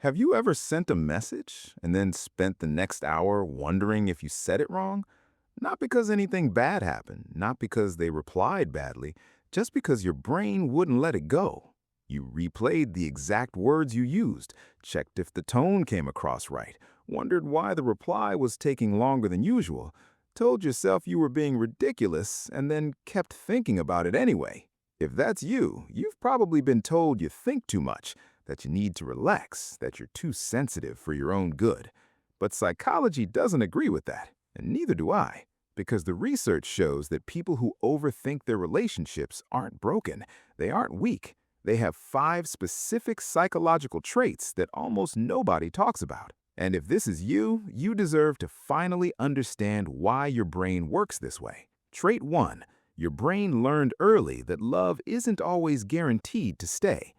Have you ever sent a message and then spent the next hour wondering if you said it wrong? Not because anything bad happened, not because they replied badly, just because your brain wouldn't let it go. You replayed the exact words you used, checked if the tone came across right, wondered why the reply was taking longer than usual, told yourself you were being ridiculous, and then kept thinking about it anyway. If that's you, you've probably been told you think too much, that you need to relax, that you're too sensitive for your own good. But psychology doesn't agree with that, and neither do I, because the research shows that people who overthink their relationships aren't broken, they aren't weak. They have 5 specific psychological traits that almost nobody talks about. And if this is you, you deserve to finally understand why your brain works this way. Trait 1. Your brain learned early that love isn't always guaranteed to stay.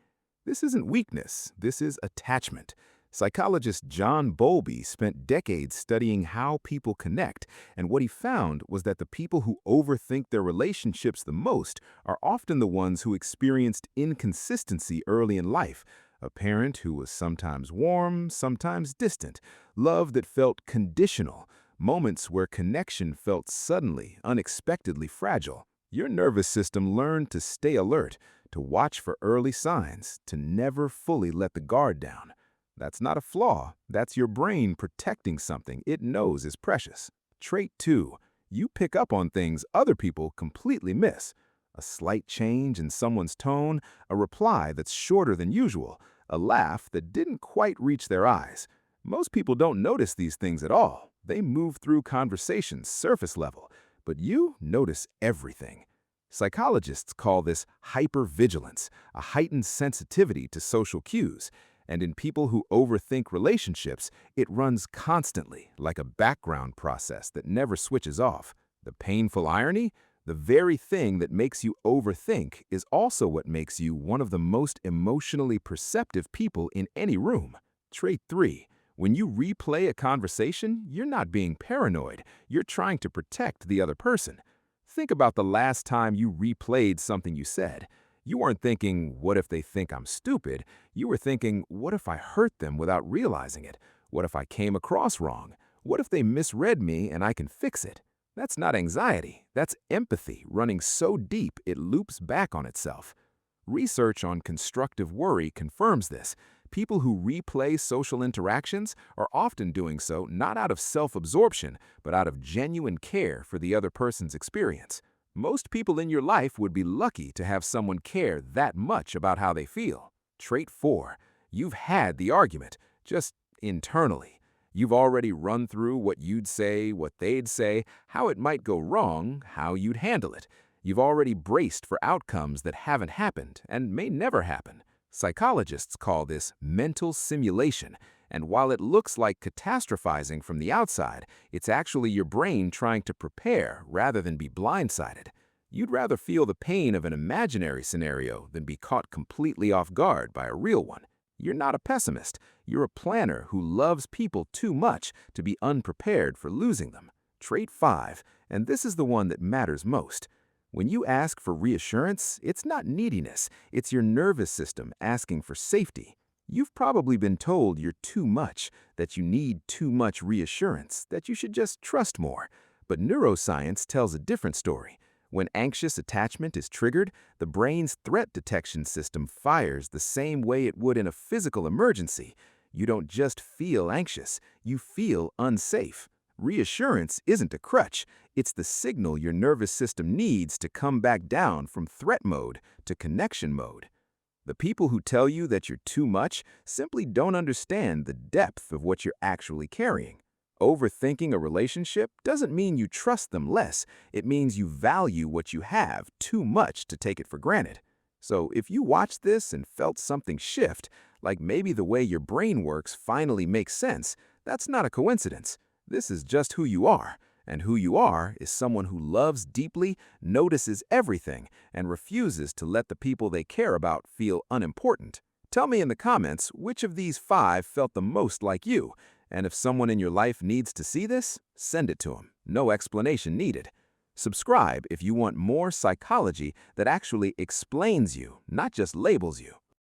This isn't weakness, this is attachment. Psychologist John Bowlby spent decades studying how people connect, and what he found was that the people who overthink their relationships the most are often the ones who experienced inconsistency early in life. A parent who was sometimes warm, sometimes distant, love that felt conditional, moments where connection felt suddenly, unexpectedly fragile. Your nervous system learned to stay alert, to watch for early signs, to never fully let the guard down. That's not a flaw, that's your brain protecting something it knows is precious. Trait 2. You pick up on things other people completely miss. A slight change in someone's tone, a reply that's shorter than usual, a laugh that didn't quite reach their eyes. Most people don't notice these things at all. They move through conversations surface level, but you notice everything. Psychologists call this hypervigilance, a heightened sensitivity to social cues. And in people who overthink relationships, it runs constantly, like a background process that never switches off. The painful irony? The very thing that makes you overthink is also what makes you one of the most emotionally perceptive people in any room. Trait 3. When you replay a conversation, you're not being paranoid. You're trying to protect the other person. Think about the last time you replayed something you said. You weren't thinking, what if they think I'm stupid? You were thinking, what if I hurt them without realizing it? What if I came across wrong? What if they misread me and I can fix it? That's not anxiety. That's empathy running so deep it loops back on itself. Research on constructive worry confirms this. People who replay social interactions are often doing so not out of self-absorption, but out of genuine care for the other person's experience. Most people in your life would be lucky to have someone care that much about how they feel. Trait 4. You've had the argument, just internally. You've already run through what you'd say, what they'd say, how it might go wrong, how you'd handle it. You've already braced for outcomes that haven't happened and may never happen. Psychologists call this mental simulation, and while it looks like catastrophizing from the outside, it's actually your brain trying to prepare rather than be blindsided. You'd rather feel the pain of an imaginary scenario than be caught completely off guard by a real one. You're not a pessimist. You're a planner who loves people too much to be unprepared for losing them. Trait 5, and this is the one that matters most. When you ask for reassurance, it's not neediness, it's your nervous system asking for safety. You've probably been told you're too much, that you need too much reassurance, that you should just trust more. But neuroscience tells a different story. When anxious attachment is triggered, the brain's threat detection system fires the same way it would in a physical emergency. You don't just feel anxious, you feel unsafe. Reassurance isn't a crutch, it's the signal your nervous system needs to come back down from threat mode to connection mode. The people who tell you that you're too much simply don't understand the depth of what you're actually carrying. Overthinking a relationship doesn't mean you trust them less, it means you value what you have too much to take it for granted. So if you watched this and felt something shift, like maybe the way your brain works finally makes sense, that's not a coincidence. This is just who you are, and who you are is someone who loves deeply, notices everything, and refuses to let the people they care about feel unimportant. Tell me in the comments which of these 5 felt the most like you, and if someone in your life needs to see this, send it to them. No explanation needed. Subscribe if you want more psychology that actually explains you, not just labels you.